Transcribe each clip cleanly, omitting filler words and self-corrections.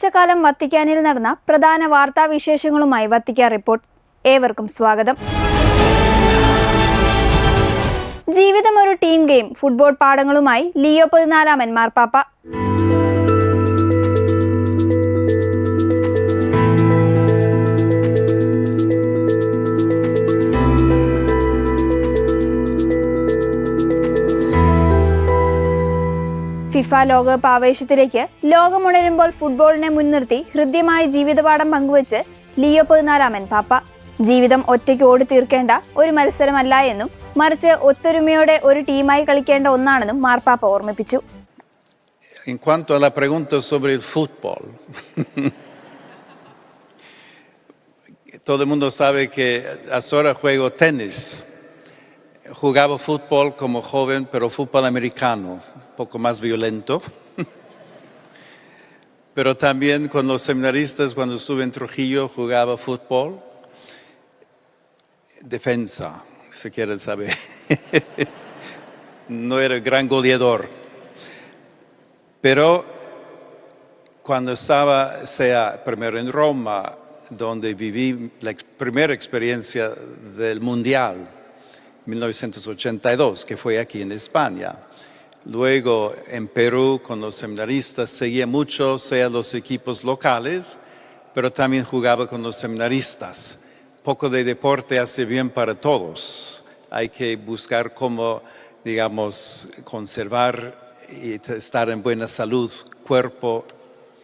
ഒരാഴ്ചക്കാലം വത്തിക്കാനിൽ നടന്ന പ്രധാന വാർത്താവിശേഷങ്ങളുമായി Vatican report. ഏവർക്കും സ്വാഗതം. ജീവിതം ഒരു ടീം ഗെയിം. ഫുട്ബോൾ പാഠങ്ങളുമായി ലിയോ 14 മാർപ്പാപ്പ. ഫിഫ ലോകകപ്പ് ആവേശത്തിലേക്ക് ലോകമുണരുമ്പോൾ ഫുട്ബോളിനെ മുൻനിർത്തി ഹൃദ്യമായ ജീവിതപാഠം പങ്കുവച്ച് ലിയോ 14 പാപ്പ. ജീവിതം ഒറ്റയ്ക്ക് ഓടി തീർക്കേണ്ട ഒരു മത്സരമല്ല എന്നും മറിച്ച് ഒത്തൊരുമയോടെ ഒരു ടീമായി കളിക്കേണ്ട ഒന്നാണെന്നും മാർപ്പാപ്പ ഓർമ്മിപ്പിച്ചു. En cuanto a la pregunta sobre el fútbol, todo el mundo sabe que ahora juego tenis. Jugaba fútbol como joven, pero fútbol americano, un poco más violento. Pero también con los seminaristas, cuando estuve en Trujillo, jugaba fútbol. Defensa, si quieren saber. No era gran goleador. Pero cuando estaba, primero en Roma, donde viví la primera experiencia del Mundial, 1982, que fue aquí en España. Luego en Perú con los seminaristas seguía mucho, sea los equipos locales, pero también jugaba con los seminaristas. Poco de deporte hace bien para todos. Hay que buscar cómo, digamos, conservar y estar en buena salud, cuerpo,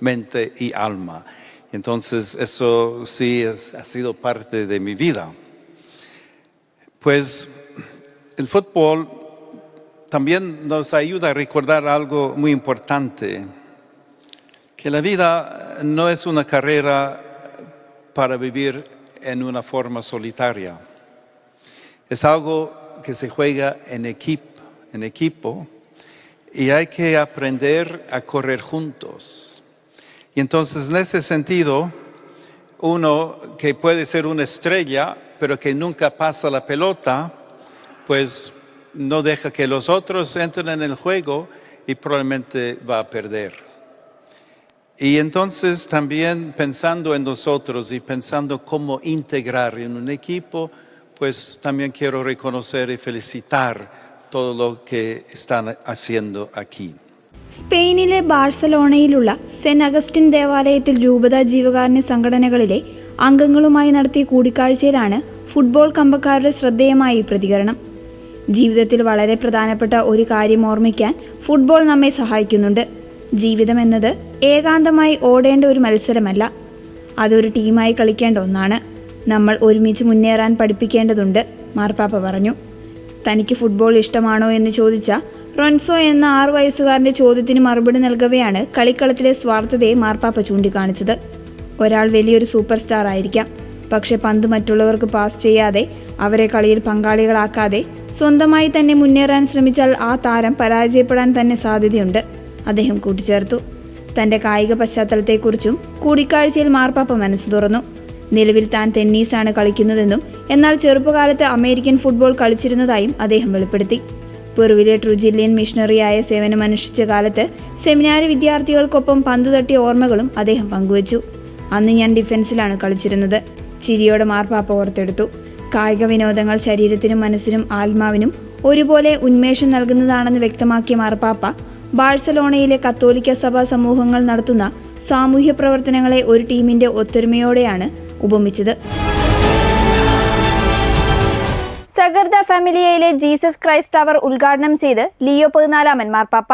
mente y alma. Entonces eso sí ha sido parte de mi vida. Pues el fútbol también nos ayuda a recordar algo muy importante, que la vida no es una carrera para vivir en una forma solitaria. Es algo que se juega en equipo y hay que aprender a correr juntos. Y entonces en ese sentido, uno que puede ser una estrella, pero que nunca pasa la pelota, pues no deja que los otros entren en el juego y probablemente va a perder. Y entonces también pensando en nosotros y pensando cómo integrar en un equipo, pues también quiero reconocer y felicitar todo lo que están haciendo aquí. സ്പെയിനിലെ ബാഴ്സലോണയിലുള്ള saint Augustine ദേവാലയത്തിൽ രൂപതാ ജീവകാരുണ്യ സംഘടനകളിലെ അംഗങ്ങളുമായി നടത്തിയ കൂടിക്കാഴ്ചയിലാണ് football കമ്പക്കാരുടെ ശ്രദ്ധേയമായ പ്രതികരണം. ജീവിതത്തിൽ വളരെ പ്രധാനപ്പെട്ട ഒരു കാര്യം ഓർമ്മിക്കാൻ ഫുട്ബോൾ നമ്മെ സഹായിക്കുന്നുണ്ട്. ജീവിതം എന്നത് ഏകാന്തമായി ഓടേണ്ട ഒരു മത്സരമല്ല, അതൊരു ടീമായി കളിക്കേണ്ട ഒന്നാണ്. നമ്മൾ ഒരുമിച്ച് മുന്നേറാൻ പഠിപ്പിക്കേണ്ടതുണ്ട്, മാർപ്പാപ്പ പറഞ്ഞു. തനിക്ക് ഫുട്ബോൾ ഇഷ്ടമാണോ എന്ന് ചോദിച്ച റൊൻസോ എന്ന 6 വയസ്സുകാരൻ്റെ ചോദ്യത്തിന് മറുപടി നൽകവെയാണ് കളിക്കളത്തിലെ സ്വാർത്ഥതയെ മാർപ്പാപ്പ ചൂണ്ടിക്കാണിച്ചത്. ഒരാൾ വലിയൊരു സൂപ്പർ സ്റ്റാർ ആയിരിക്കാം, പക്ഷെ പന്ത് മറ്റുള്ളവർക്ക് പാസ് ചെയ്യാതെ അവരെ കളിയിൽ പങ്കാളികളാക്കാതെ സ്വന്തമായി തന്നെ മുന്നേറാൻ ശ്രമിച്ചാൽ ആ താരം പരാജയപ്പെടാൻ തന്നെ സാധ്യതയുണ്ട്, അദ്ദേഹം കൂട്ടിച്ചേർത്തു. തൻ്റെ കായിക പശ്ചാത്തലത്തെക്കുറിച്ചും കൂടിക്കാഴ്ചയിൽ മാർപ്പാപ്പ മനസ്സ് തുറന്നു. നിലവിൽ താൻ ടെന്നീസാണ് കളിക്കുന്നതെന്നും എന്നാൽ ചെറുപ്പകാലത്ത് അമേരിക്കൻ ഫുട്ബോൾ കളിച്ചിരുന്നതായും അദ്ദേഹം വെളിപ്പെടുത്തി. പെറുവിലെ ട്രുജില്യൻ മിഷണറിയായ സേവനമനുഷ്ഠിച്ച കാലത്ത് സെമിനാരി വിദ്യാർത്ഥികൾക്കൊപ്പം പന്തു തട്ടിയ ഓർമ്മകളും അദ്ദേഹം പങ്കുവച്ചു. അന്ന് ഞാൻ ഡിഫൻസിലാണ് കളിച്ചിരുന്നത്, ചിരിയോടെ മാർപ്പാപ്പ ഓർത്തെടുത്തു. കായിക വിനോദങ്ങൾ ശരീരത്തിനും മനസ്സിനും ആത്മാവിനും ഒരുപോലെ ഉന്മേഷം നൽകുന്നതാണെന്ന് വ്യക്തമാക്കിയ മാർപ്പാപ്പ ബാഴ്സലോണയിലെ കത്തോലിക്ക സഭാ സമൂഹങ്ങൾ നടത്തുന്ന സാമൂഹ്യ പ്രവർത്തനങ്ങളെ ഒരു ടീമിന്റെ ഒത്തൊരുമയോടെയാണ് ഉപമിച്ചത്. സഗർദ ഫാമിലിയയിലെ ജീസസ് ക്രൈസ്റ്റ് ടവർ ഉദ്ഘാടനം ചെയ്ത് ലിയോ 14 മാർപ്പാപ്പ.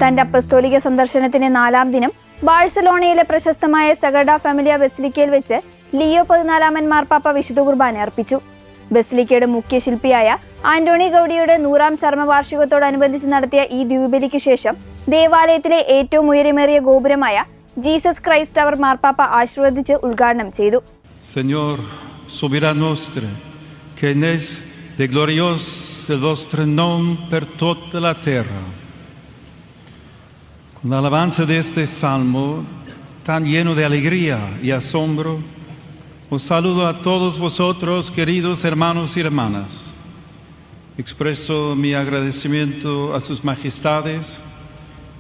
തന്റെ അപ്പസ്തോലിക സന്ദർശനത്തിന് 4ാം ദിനം ബാഴ്സലോണയിലെ പ്രശസ്തമായ സഗർഡ ഫാമിലിയ ബസിലിക്കയിൽ വെച്ച് ലിയോ 14 മാർപ്പാപ്പ വിശുദ്ധ കുർബാന അർപ്പിച്ചു. ബസിലിക്കയുടെ മുഖ്യ ശില്പിയായ ആന്റോണി ഗൗഡിയുടെ 100ാം ചരമവാർഷികത്തോടനുബന്ധിച്ച് നടത്തിയ ഈ ദ്വീപലിക്ക് ശേഷം ദേവാലയത്തിലെ ഏറ്റവും ഉയരമേറിയ ഗോപുരമായ ജീസസ് ക്രൈസ്റ്റ് ടവർ മാർപ്പാപ്പ ആശീർവദിച്ച് ഉദ്ഘാടനം ചെയ്തു. Señor soberano nostro, che nes de glorios il vostro nom per tutta la terra. Con l'alabanza di este salmo tan lleno de alegría y asombro, os saludo a todos vosotros, queridos hermanos y hermanas. Expreso mi agradecimiento a sus majestades.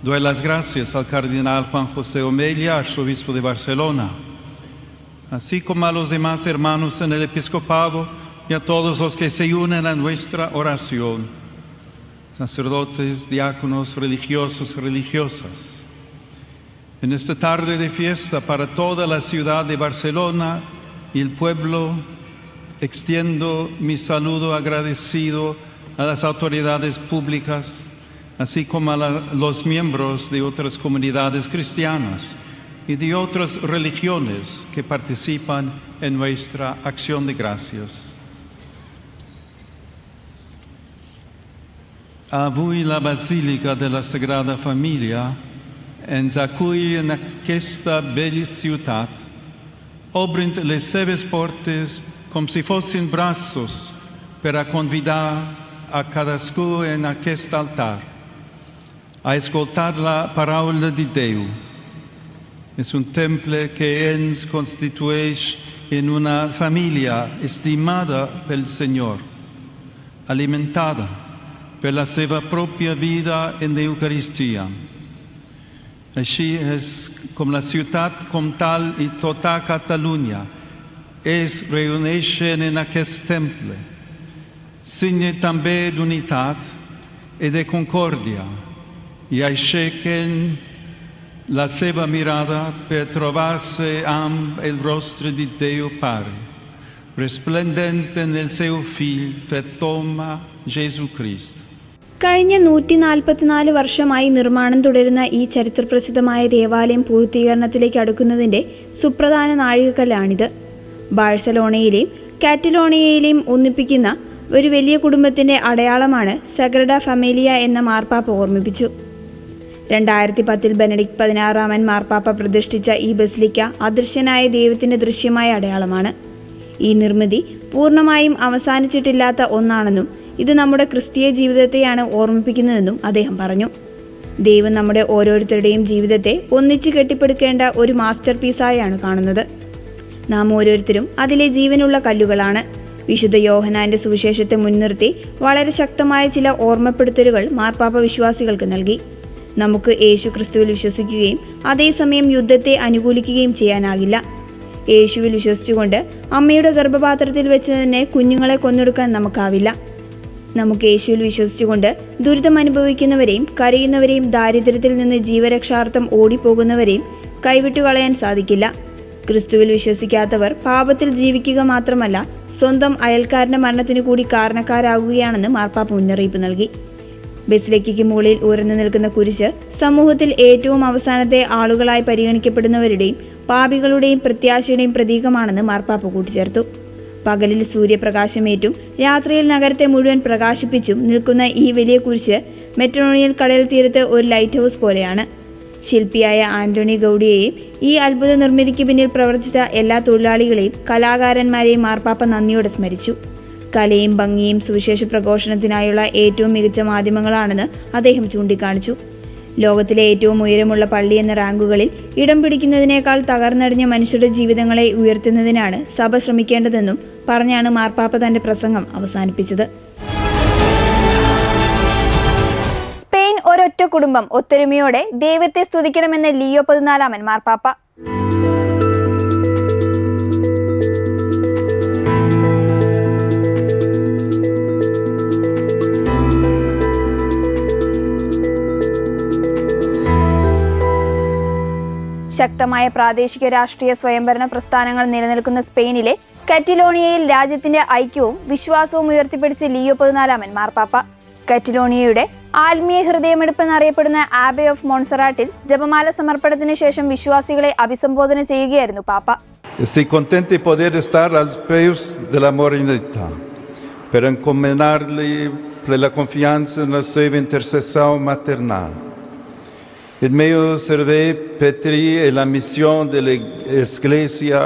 Doy las gracias al cardenal Juan José Omella, arzobispo de Barcelona, así como a los demás hermanos en el episcopado y a todos los que se unen a nuestra oración, sacerdotes, diáconos, religiosos, religiosas. En esta tarde de fiesta para toda la ciudad de Barcelona y el pueblo, extiendo mi saludo agradecido a las autoridades públicas, así como a los miembros de otras comunidades cristianas y de otras religiones que participan en nuestra acción de gracias. Avui la Basílica de la Sagrada Família ens acull en aquesta bella ciutat, obrint les seves portes com si fossin braços per a convidar a cadascú en aquest altar a escoltar la paraula de Déu. És un temple que ens constitueix en una família estimada pel Senyor, alimentada per la seva pròpia vida en l'Eucaristia. Així és com la ciutat comtal i tota Catalunya es reuneixen en aquest temple, signe també d'unitat i de concòrdia, i aixequen la seva mirada per trobar-se amb el rostre de Déu Pare, resplendent en el seu Fill fet home, Jesucrist. കഴിഞ്ഞ 144 വർഷമായി നിർമ്മാണം തുടരുന്ന ഈ ചരിത്രപ്രസിദ്ധമായ ദേവാലയം പൂർത്തീകരണത്തിലേക്ക് അടുക്കുന്നതിൻ്റെ സുപ്രധാന നാഴികക്കല്ലാണിത്. ബാഴ്സലോണയിലെയും കാറ്റലോണിയയിലെയും ഒന്നിപ്പിക്കുന്ന ഒരു വലിയ കുടുംബത്തിൻ്റെ അടയാളമാണ് സഗ്രഡ ഫാമിലിയ എന്ന മാർപ്പാപ്പ ഓർമ്മിപ്പിച്ചു. 2010 ബെനഡിക്ട് 16 മാർപ്പാപ്പ പ്രതിഷ്ഠിച്ച ഈ ബസിലിക്ക അദൃശ്യനായ ദൈവത്തിൻ്റെ ദൃശ്യമായ അടയാളമാണ്. ഈ നിർമ്മിതി പൂർണ്ണമായും അവസാനിച്ചിട്ടില്ലാത്ത ഒന്നാണെന്നും ഇത് നമ്മുടെ ക്രിസ്തീയ ജീവിതത്തെയാണ് ഓർമ്മിപ്പിക്കുന്നതെന്നും അദ്ദേഹം പറഞ്ഞു. ദൈവം നമ്മുടെ ഓരോരുത്തരുടെയും ജീവിതത്തെ ഒന്നിച്ച് കെട്ടിപ്പടുക്കേണ്ട ഒരു മാസ്റ്റർ പീസായാണ് കാണുന്നത്. നാം ഓരോരുത്തരും അതിലെ ജീവനുള്ള കല്ലുകളാണ്. വിശുദ്ധ യോഹന്നാന്റെ സുവിശേഷത്തെ മുൻനിർത്തി വളരെ ശക്തമായ ചില ഓർമ്മപ്പെടുത്തലുകൾ മാർപ്പാപ്പ വിശ്വാസികൾക്ക് നൽകി. നമുക്ക് യേശു ക്രിസ്തുവിൽ വിശ്വസിക്കുകയും അതേസമയം യുദ്ധത്തെ അനുകൂലിക്കുകയും ചെയ്യാനാകില്ല. യേശുവിൽ വിശ്വസിച്ചുകൊണ്ട് അമ്മയുടെ ഗർഭപാത്രത്തിൽ വെച്ച് തന്നെ കുഞ്ഞുങ്ങളെ കൊന്നൊടുക്കാൻ നമുക്കാവില്ല. നമുക്ക് യേശുവിൽ വിശ്വസിച്ചുകൊണ്ട് ദുരിതം അനുഭവിക്കുന്നവരെയും കരയുന്നവരെയും ദാരിദ്ര്യത്തിൽ നിന്ന് ജീവരക്ഷാർത്ഥം ഓടിപ്പോകുന്നവരെയും കൈവിട്ടുകളയാൻ സാധിക്കില്ല. ക്രിസ്തുവിൽ വിശ്വസിക്കാത്തവർ പാപത്തിൽ ജീവിക്കുക മാത്രമല്ല സ്വന്തം അയൽക്കാരൻ്റെ മരണത്തിന് കൂടി കാരണക്കാരാകുകയാണെന്ന് മാർപ്പാപ്പ മുന്നറിയിപ്പ് നൽകി. ബസിലിക്കയ്ക്ക് മുകളിൽ ഉയർന്നു നിൽക്കുന്ന കുരിശ് സമൂഹത്തിൽ ഏറ്റവും അവസാനത്തെ ആളുകളായി പരിഗണിക്കപ്പെടുന്നവരുടെയും പാപികളുടെയും പ്രത്യാശയുടെയും പ്രതീകമാണെന്ന് മാർപ്പാപ്പ കൂട്ടിച്ചേർത്തു. പകലിൽ സൂര്യപ്രകാശമേറ്റും രാത്രിയിൽ നഗരത്തെ മുഴുവൻ പ്രകാശിപ്പിച്ചും നിൽക്കുന്ന ഈ വലിയ കുരിശ് മെട്രോണിയൽ കടൽ തീരത്ത് ഒരു ലൈറ്റ് ഹൗസ് പോലെയാണ്. ശില്പിയായ ആന്റണി ഗൗഡിയെയും ഈ അത്ഭുത നിർമ്മിതിക്ക് പിന്നിൽ പ്രവർത്തിച്ച എല്ലാ തൊഴിലാളികളെയും കലാകാരന്മാരെയും മാർപ്പാപ്പ നന്ദിയോടെ സ്മരിച്ചു. കലയും ഭംഗിയും സുവിശേഷ പ്രഘോഷണത്തിനായുള്ള ഏറ്റവും മികച്ച മാധ്യമങ്ങളാണെന്ന് അദ്ദേഹം ചൂണ്ടിക്കാണിച്ചു. ലോകത്തിലെ ഏറ്റവും ഉയരമുള്ള പള്ളി എന്ന റാങ്കുകളിൽ ഇടം പിടിക്കുന്നതിനേക്കാൾ തകർന്നടിഞ്ഞ മനുഷ്യരുടെ ജീവിതങ്ങളെ ഉയർത്തുന്നതിനാണ് സഭ ശ്രമിക്കേണ്ടതെന്നും പറഞ്ഞാണ് മാർപ്പാപ്പ തന്റെ പ്രസംഗം അവസാനിപ്പിച്ചത്. സ്പെയിൻ ഒരൊറ്റ കുടുംബം ഒത്തൊരുമയോടെ ദൈവത്തെ സ്തുതിക്കണമെന്ന് ലിയോ 14 മാർപ്പാപ്പ. ശക്തമായ പ്രാദേശിക രാഷ്ട്രീയ സ്വയംഭരണ പ്രസ്ഥാനങ്ങൾ നിലനിൽക്കുന്ന സ്പെയിനിലെ കാറ്റലോണിയയിൽ രാജ്യത്തിന്റെ ഐക്യവും വിശ്വാസവും ഉയർത്തിപ്പിടിച്ച് ലിയോ 14 മാർപ്പാപ്പ. കാറ്റലോണിയയുടെ ആത്മീയ ഹൃദയമെടുപ്പെന്നറിയപ്പെടുന്ന ആബേ ഓഫ് മോൺസറാട്ടിൽ ജപമാല സമർപ്പണത്തിന് ശേഷം വിശ്വാസികളെ അഭിസംബോധന ചെയ്യുകയായിരുന്നു പാപ്പ. Si contenti poter stare als peus della Morinità per incommenarli per la confianza nella sua intercessione maternale. Il mio serve Petri è la missione dell'Ecclesia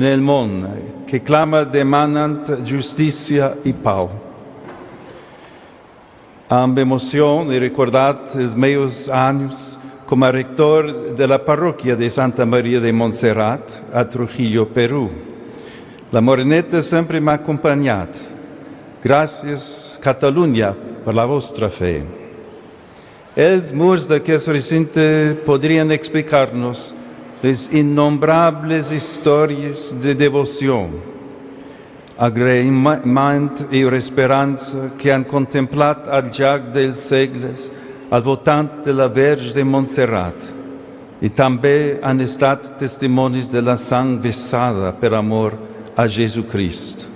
nel mondo, che clama demandant giustizia e pace. Amb emozione e ricordat els meus anys como rector de la parroquia de Santa María de Montserrat, a Trujillo, Perú. La Moreneta sempre m'ha acompanyat. Gràcies, Catalunya, per la vostra fe. Els murs d'aquest recinte podrien explicar-nos les innombrables històries de devoció, agraïment i esperança que han contemplat al llarg dels segles al voltant de la Verge de Montserrat i també han estat testimonis de la sang vessada per amor a Jesucrist.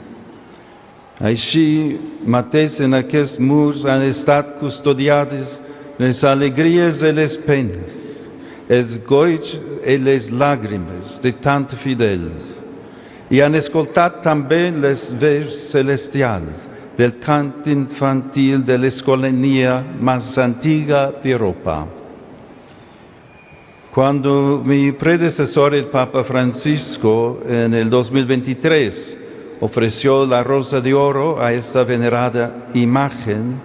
Així mateix en aquests murs han estat custodiades les alegries i les penes, els goigs i les làgrimes de tant fidels, i han escoltat també les veus celestials del cant infantil de l'escolania más antigua de Europa. Cuando mi predecesor, el Papa Francisco, en el 2023, ofreció la Rosa de Oro a esta venerada imagen,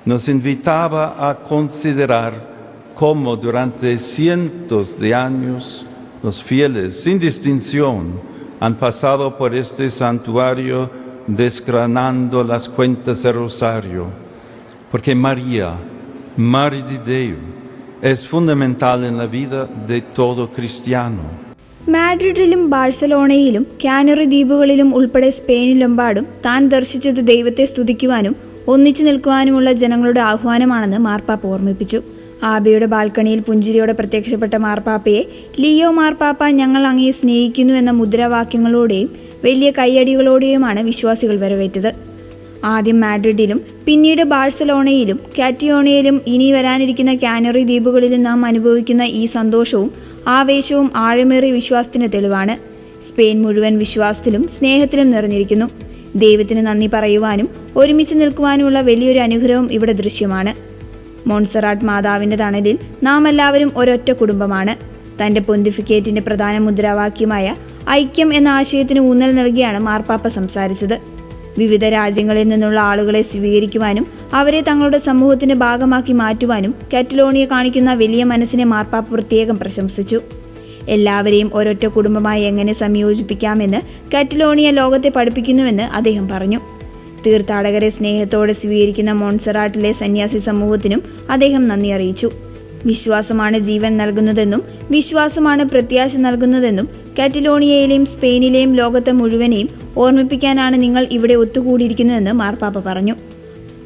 nos invitaba a considerar cómo durante cientos de años los fieles, sin distinción, han pasado por este santuario desgranando las cuentas del rosario, porque María, Madre de Dios, es fundamental en la vida de todo cristiano. മാഡ്രിഡിലും ബാഴ്സലോണയിലും Canary ദ്വീപുകളിലും ഉൾപ്പെടെ സ്പെയിനിലെമ്പാടും താൻ ദർശിച്ചത് ദൈവത്തെ സ്തുതിക്കുവാനും ഒന്നിച്ചു നിൽക്കുവാനുമുള്ള ജനങ്ങളുടെ ആഹ്വാനമാണെന്ന് മാർപ്പാപ്പ ഓർമ്മിപ്പിച്ചു. ആബയുടെ ബാൽക്കണിയിൽ പുഞ്ചിരിയോടെ പ്രത്യക്ഷപ്പെട്ട മാർപ്പാപ്പയെ ലിയോ മാർപ്പാപ്പ ഞങ്ങൾ അങ്ങയെ സ്നേഹിക്കുന്നു എന്ന മുദ്രാവാക്യങ്ങളോടെയും വലിയ കയ്യടികളോടെയുമാണ് വിശ്വാസികൾ വരവേറ്റത്. ആദ്യം മാഡ്രിഡിലും പിന്നീട് ബാഴ്സലോണയിലും കാറ്റിയോണിയയിലും ഇനി വരാനിരിക്കുന്ന കാനറി ദ്വീപുകളിലും നാം അനുഭവിക്കുന്ന ഈ സന്തോഷവും ആവേശവും ആഴമേറിയ വിശ്വാസത്തിന് തെളിവാണ്. സ്പെയിൻ മുഴുവൻ വിശ്വാസത്തിലും സ്നേഹത്തിലും നിറഞ്ഞിരിക്കുന്നു. ദൈവത്തിന് നന്ദി പറയുവാനും ഒരുമിച്ച് നിൽക്കുവാനുമുള്ള വലിയൊരു അനുഗ്രഹം ഇവിടെ ദൃശ്യമാണ്. മോൺസറാട്ട് മാതാവിൻ്റെ തണലിൽ നാം എല്ലാവരും ഒരൊറ്റ കുടുംബമാണ്. തൻ്റെ പൊന്തിഫിക്കേറ്റിൻ്റെ പ്രധാന മുദ്രാവാക്യമായ ഐക്യം എന്ന ആശയത്തിന് ഊന്നൽ നൽകിയാണ് മാർപ്പാപ്പ സംസാരിച്ചത്. വിവിധ രാജ്യങ്ങളിൽ നിന്നുള്ള ആളുകളെ സ്വീകരിക്കുവാനും അവരെ തങ്ങളുടെ സമൂഹത്തിന്റെ ഭാഗമാക്കി മാറ്റുവാനും കാറ്റലോണിയ കാണിക്കുന്ന വലിയ മനസ്സിനെ മാർപ്പാപ്പ പ്രത്യേകം പ്രശംസിച്ചു. എല്ലാവരെയും ഒരൊറ്റ കുടുംബമായി എങ്ങനെ സംയോജിപ്പിക്കാമെന്ന് കാറ്റലോണിയ ലോകത്തെ പഠിപ്പിക്കുന്നുവെന്ന് അദ്ദേഹം പറഞ്ഞു. തീർത്ഥാടകരെ സ്നേഹത്തോടെ സ്വീകരിക്കുന്ന മോൺസറാട്ടിലെ സന്യാസി സമൂഹത്തിനും അദ്ദേഹം നന്ദി അറിയിച്ചു. വിശ്വാസമാണ് ജീവൻ നൽകുന്നതെന്നും വിശ്വാസമാണ് പ്രത്യാശ നൽകുന്നതെന്നും കാറ്റലോണിയയിലെയും സ്പെയിനിലെയും ലോകത്തെ മുഴുവനെയും ഓർമ്മിപ്പിക്കാനാണ് നിങ്ങൾ ഇവിടെ ഒത്തുകൂടിയിരിക്കുന്നതെന്ന് മാർപ്പാപ്പ പറഞ്ഞു.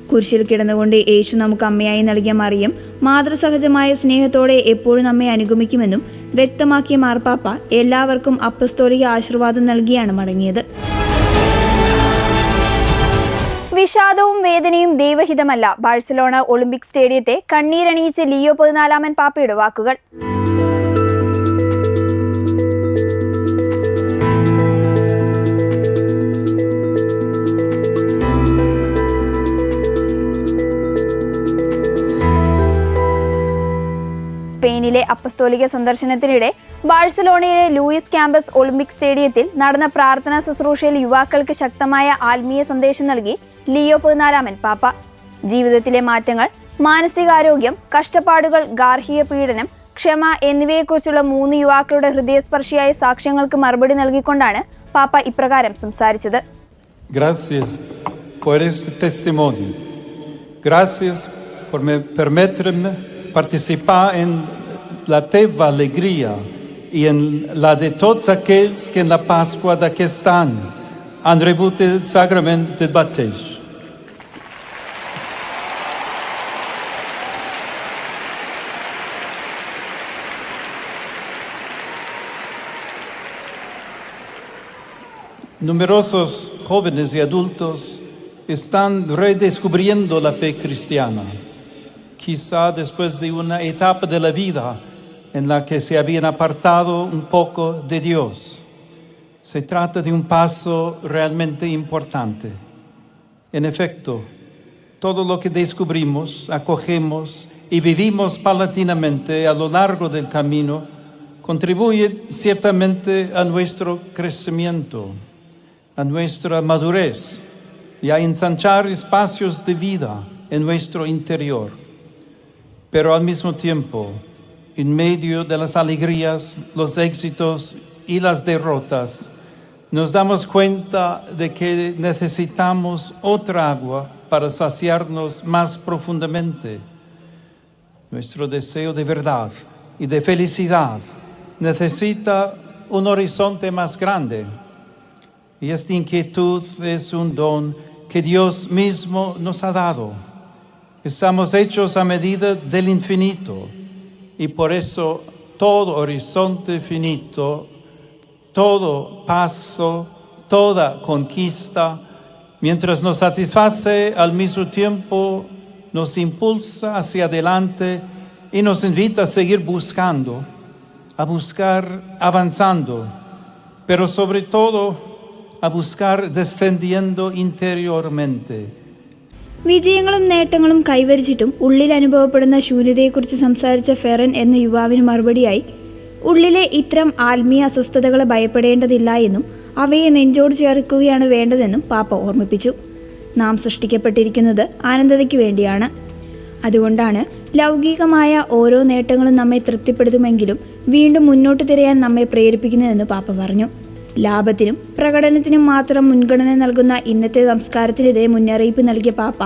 കുരിശിൽ കിടന്നുകൊണ്ട് യേശു നമുക്ക് അമ്മയായി നൽകിയ മറിയം മാതൃസഹജമായ സ്നേഹത്തോടെ എപ്പോഴും നമ്മെ അനുഗമിക്കുമെന്നും വ്യക്തമാക്കിയ മാർപ്പാപ്പ എല്ലാവർക്കും അപ്പസ്തോലിക ആശീർവാദം നൽകിയാണ് മടങ്ങിയത്. വിഷാദവും വേദനയും ദൈവഹിതമല്ല. ബാഴ്സലോണ ഒളിമ്പിക് സ്റ്റേഡിയത്തെ കണ്ണീരണിയിച്ച് ലിയോ 14 പാപ്പയുടെ വാക്കുകൾ. സ്പെയിനിലെ അപ്പസ്തോലിക സന്ദർശനത്തിനിടെ ബാഴ്സലോണയിലെ ലൂയിസ് ക്യാമ്പസ് ഒളിമ്പിക് സ്റ്റേഡിയത്തിൽ നടന്ന പ്രാർത്ഥനാ ശുശ്രൂഷയിൽ യുവാക്കൾക്ക് ശക്തമായ ആത്മീയ സന്ദേശം നൽകി ലിയോ 14 പാപ്പ. ജീവിതത്തിലെ മാറ്റങ്ങൾ, മാനസികാരോഗ്യം, കഷ്ടപ്പാടുകൾ, ഗാർഹിക പീഡനം, ക്ഷമ എന്നിവയെക്കുറിച്ചുള്ള 3 യുവാക്കളുടെ ഹൃദയസ്പർശിയായ സാക്ഷ്യങ്ങൾക്ക് മറുപടി നൽകിക്കൊണ്ടാണ് പാപ്പ ഇപ്രകാരം സംസാരിച്ചത്. Gracias por este testimonio. Gracias por permitirme participar en la teva alegría y en la de todos aquellos que en la Pascua de aquest any han rebut el sacrament del bateig. Numerosos jóvenes y adultos están redescubriendo la fe cristiana, quizá después de una etapa de la vida en la que se habían apartado un poco de Dios. Se trata de un paso realmente importante. En efecto, todo lo que descubrimos, acogemos y vivimos paulatinamente a lo largo del camino contribuye ciertamente a nuestro crecimiento, a nuestra madurez y a ensanchar espacios de vida en nuestro interior. Pero al mismo tiempo en medio de las alegrías, los éxitos y las derrotas, nos damos cuenta de que necesitamos otra agua para saciarnos más profundamente. Nuestro deseo de verdad y de felicidad necesita un horizonte más grande. Y esta inquietud es un don que Dios mismo nos ha dado. Estamos hechos a medida del infinito y por eso todo horizonte finito, todo paso, toda conquista, mientras nos satisface, al mismo tiempo nos impulsa hacia adelante y nos invita a seguir buscando, a buscar avanzando, pero sobre todo a buscar descendiendo interiormente. വിജയങ്ങളും നേട്ടങ്ങളും കൈവരിച്ചിട്ടും ഉള്ളിൽ അനുഭവപ്പെടുന്ന ശൂന്യതയെക്കുറിച്ച് സംസാരിച്ച Ferran എന്ന യുവാവിന് മറുപടിയായി, ഉള്ളിലെ ഇത്തരം ആത്മീയ അസ്വസ്ഥതകളെ ഭയപ്പെടേണ്ടതില്ല എന്നും അവയെ നെഞ്ചോട് ചേർക്കുകയാണ് വേണ്ടതെന്നും പാപ്പ ഓർമ്മിപ്പിച്ചു. നാം സൃഷ്ടിക്കപ്പെട്ടിരിക്കുന്നത് ആനന്ദതയ്ക്ക് വേണ്ടിയാണ്. അതുകൊണ്ടാണ് ലൗകികമായ ഓരോ നേട്ടങ്ങളും നമ്മെ തൃപ്തിപ്പെടുത്തുമെങ്കിലും വീണ്ടും മുന്നോട്ട് തിരയാൻ നമ്മെ പ്രേരിപ്പിക്കുന്നതെന്ന് പാപ്പ പറഞ്ഞു. ലാഭത്തിനും പ്രകടനത്തിനും മാത്രം മുൻഗണന നൽകുന്ന ഇന്നത്തെ സംസ്കാരത്തിനെതിരെ മുന്നറിയിപ്പ് നൽകിയ പാപ്പ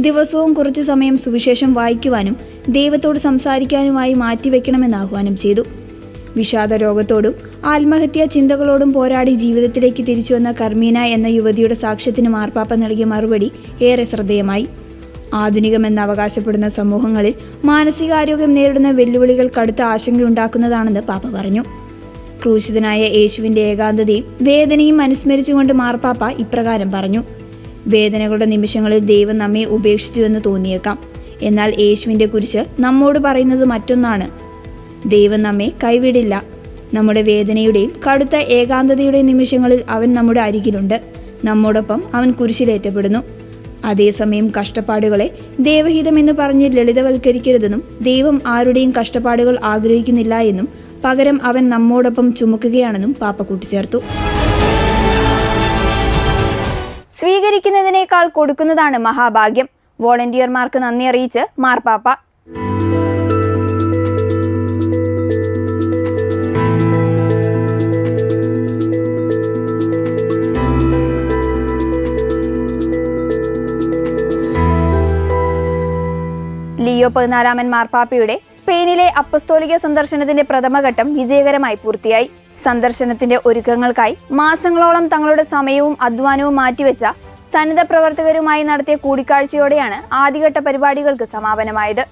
ദിവസവും കുറച്ചു സമയം സുവിശേഷം വായിക്കുവാനും ദൈവത്തോട് സംസാരിക്കാനുമായി മാറ്റിവെക്കണമെന്ന് ആഹ്വാനം ചെയ്തു. വിഷാദ രോഗത്തോടും ആത്മഹത്യാ ചിന്തകളോടും പോരാടി ജീവിതത്തിലേക്ക് തിരിച്ചുവന്ന കർമീന എന്ന യുവതിയുടെ സാക്ഷ്യത്തിന് മാർപ്പാപ്പ നൽകിയ മറുപടി ഏറെ ശ്രദ്ധേയമായി. ആധുനികമെന്ന് അവകാശപ്പെടുന്ന സമൂഹങ്ങളിൽ മാനസികാരോഗ്യം നേരിടുന്ന വെല്ലുവിളികൾ കടുത്ത ആശങ്കയുണ്ടാക്കുന്നതാണെന്ന് പാപ്പ പറഞ്ഞു. ക്രൂശിതനായ യേശുവിൻ്റെ ഏകാന്തതയും വേദനയും അനുസ്മരിച്ചുകൊണ്ട് മാർപ്പാപ്പ ഇപ്രകാരം പറഞ്ഞു: വേദനകളുടെ നിമിഷങ്ങളിൽ ദൈവം നമ്മെ ഉപേക്ഷിച്ചുവെന്ന് തോന്നിയേക്കാം, എന്നാൽ യേശുവിൻ്റെ കുരിശ് നമ്മോട് പറയുന്നത് മറ്റൊന്നാണ്. ദൈവം നമ്മെ കൈവിടില്ല. നമ്മുടെ വേദനയുടെയും കടുത്ത ഏകാന്തതയുടെയും നിമിഷങ്ങളിൽ അവൻ നമ്മുടെ അരികിലുണ്ട്. നമ്മോടൊപ്പം അവൻ കുരിശിലേറ്റപ്പെടുന്നു. അതേസമയം കഷ്ടപ്പാടുകളെ ദൈവഹിതമെന്ന് പറഞ്ഞ് ലളിതവൽക്കരിക്കരുതെന്നും ദൈവം ആരുടെയും കഷ്ടപ്പാടുകൾ ആഗ്രഹിക്കുന്നില്ല എന്നും പകരം അവൻ നമ്മോടൊപ്പം ചുമക്കുകയാണെന്നും പാപ്പ കൂട്ടിച്ചേർത്തു. സ്വീകരിക്കുന്നതിനേക്കാൾ കൊടുക്കുന്നതാണ് മഹാഭാഗ്യം. വോളണ്ടിയർമാർക്ക് നന്ദി അറിയിച്ച് മാർപ്പാപ്പ. ലിയോ 14 മാർപ്പാപ്പയുടെ സ്പെയിനിലെ അപ്പസ്തോലിക സന്ദർശനത്തിന്റെ പ്രഥമഘട്ടം വിജയകരമായി പൂർത്തിയായി. സന്ദർശനത്തിന്റെ ഒരുക്കങ്ങൾക്കായി മാസങ്ങളോളം തങ്ങളുടെ സമയവും അധ്വാനവും മാറ്റിവെച്ച സന്നദ്ധ പ്രവർത്തകരുമായി നടത്തിയ കൂടിക്കാഴ്ചയോടെയാണ് ആദ്യഘട്ട പരിപാടികൾക്ക് സമാപനമായത്.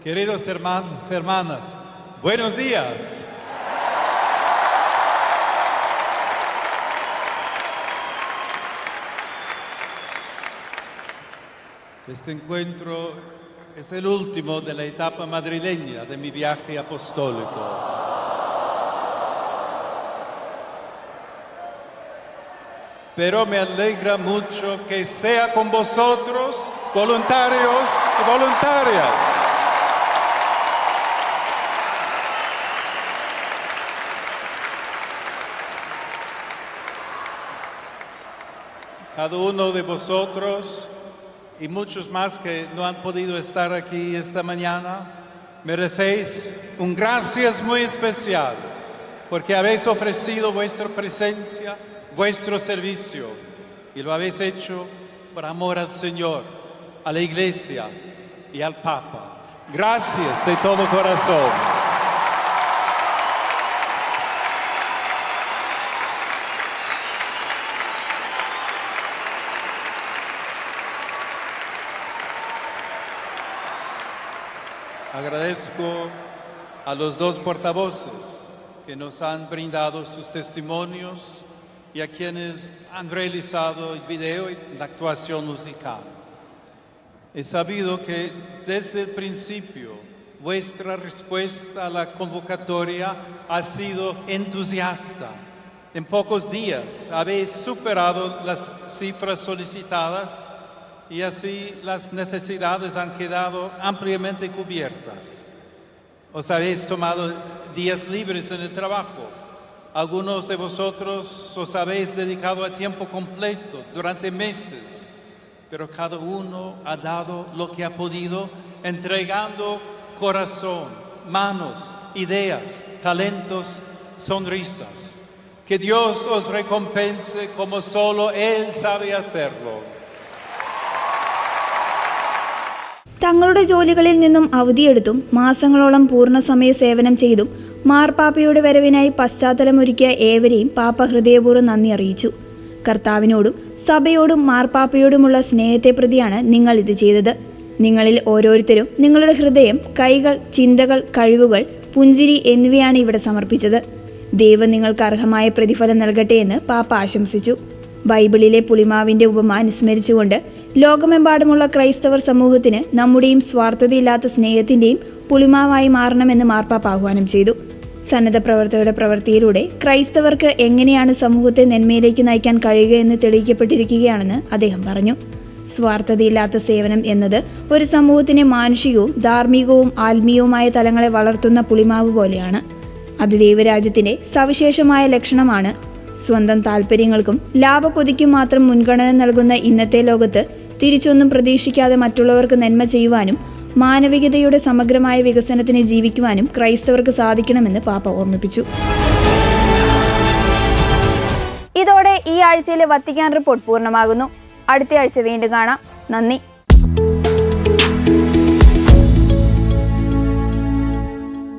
Queridos hermanos, hermanas, buenos días. Este encuentro es el último de la etapa madrileña de mi viaje apostólico. Pero me alegra mucho que sea con vosotros, voluntarios y voluntarias. Cada uno de vosotros y muchos más que no han podido estar aquí esta mañana, merecéis un gracias muy especial porque habéis ofrecido vuestra presencia, vuestro servicio y lo habéis hecho por amor al Señor, a la Iglesia y al Papa. Gracias de todo corazón. Agradezco a los dos portavoces que nos han brindado sus testimonios y a quienes han realizado el video y la actuación musical. He sabido que desde el principio vuestra respuesta a la convocatoria ha sido entusiasta. En pocos días habéis superado las cifras solicitadas y así las necesidades han quedado ampliamente cubiertas. Os habéis tomado días libres en el trabajo. Algunos de vosotros os habéis dedicado a tiempo completo durante meses, pero cada uno ha dado lo que ha podido, entregando corazón, manos, ideas, talentos, sonrisas. Que Dios os recompense como solo Él sabe hacerlo. തങ്ങളുടെ ജോലികളിൽ നിന്നും അവധിയെടുത്തും മാസങ്ങളോളം പൂർണ്ണസമയ സേവനം ചെയ്തും മാർപ്പാപ്പയുടെ വരവിനായി പശ്ചാത്തലമൊരുക്കിയ ഏവരെയും പാപ്പ ഹൃദയപൂർവ്വം നന്ദി അറിയിച്ചു. കർത്താവിനോടും സഭയോടും മാർപ്പാപ്പയോടുമുള്ള സ്നേഹത്തെ പ്രതിയാണ് നിങ്ങൾ ഇത് ചെയ്തത്. നിങ്ങളിൽ ഓരോരുത്തരും നിങ്ങളുടെ ഹൃദയം, കൈകൾ, ചിന്തകൾ, കഴിവുകൾ, പുഞ്ചിരി എന്നിവയാണ് ഇവിടെ സമർപ്പിച്ചത്. ദൈവം നിങ്ങൾക്ക് അർഹമായ പ്രതിഫലം നൽകട്ടെ എന്ന് പാപ്പ ആശംസിച്ചു. ബൈബിളിലെ പുളിമാവിന്റെ ഉപമ അനുസ്മരിച്ചുകൊണ്ട് ലോകമെമ്പാടുമുള്ള ക്രൈസ്തവർ സമൂഹത്തിന് നമ്മുടെയും സ്വാർത്ഥതയില്ലാത്ത സ്നേഹത്തിന്റെയും പുളിമാവായി മാറണമെന്ന് മാർപ്പാപ്പ ആഹ്വാനം ചെയ്തു. സന്നദ്ധ പ്രവർത്തകരുടെ പ്രവൃത്തിയിലൂടെ ക്രൈസ്തവർക്ക് എങ്ങനെയാണ് സമൂഹത്തെ നന്മയിലേക്ക് നയിക്കാൻ കഴിയുക എന്ന് തെളിയിക്കപ്പെട്ടിരിക്കുകയാണെന്ന് അദ്ദേഹം പറഞ്ഞു. സ്വാർത്ഥതയില്ലാത്ത സേവനം എന്നത് ഒരു സമൂഹത്തിനെ മാനുഷികവും ധാർമ്മികവും ആത്മീയവുമായ തലങ്ങളെ വളർത്തുന്ന പുളിമാവ് പോലെയാണ്. അത് ദൈവരാജ്യത്തിന്റെ സവിശേഷമായ ലക്ഷണമാണ്. സ്വന്തം താല്പര്യങ്ങൾക്കും ലാഭക്കൊതിക്കും മാത്രം മുൻഗണന നൽകുന്ന ഇന്നത്തെ ലോകത്ത് തിരിച്ചൊന്നും പ്രതീക്ഷിക്കാതെ മറ്റുള്ളവർക്ക് നന്മ ചെയ്യുവാനും മാനവികതയുടെ സമഗ്രമായ വികസനത്തിന് ജീവിക്കുവാനും ക്രൈസ്തവർക്ക് സാധിക്കണമെന്ന് പാപ്പ ഓർമ്മിപ്പിച്ചു. ഇതോടെ ഈ ആഴ്ചയിലെ വത്തിക്കാൻ റിപ്പോർട്ട് പൂർണ്ണമാകുന്നു. അടുത്ത ആഴ്ച വീണ്ടും കാണാം. നന്ദി.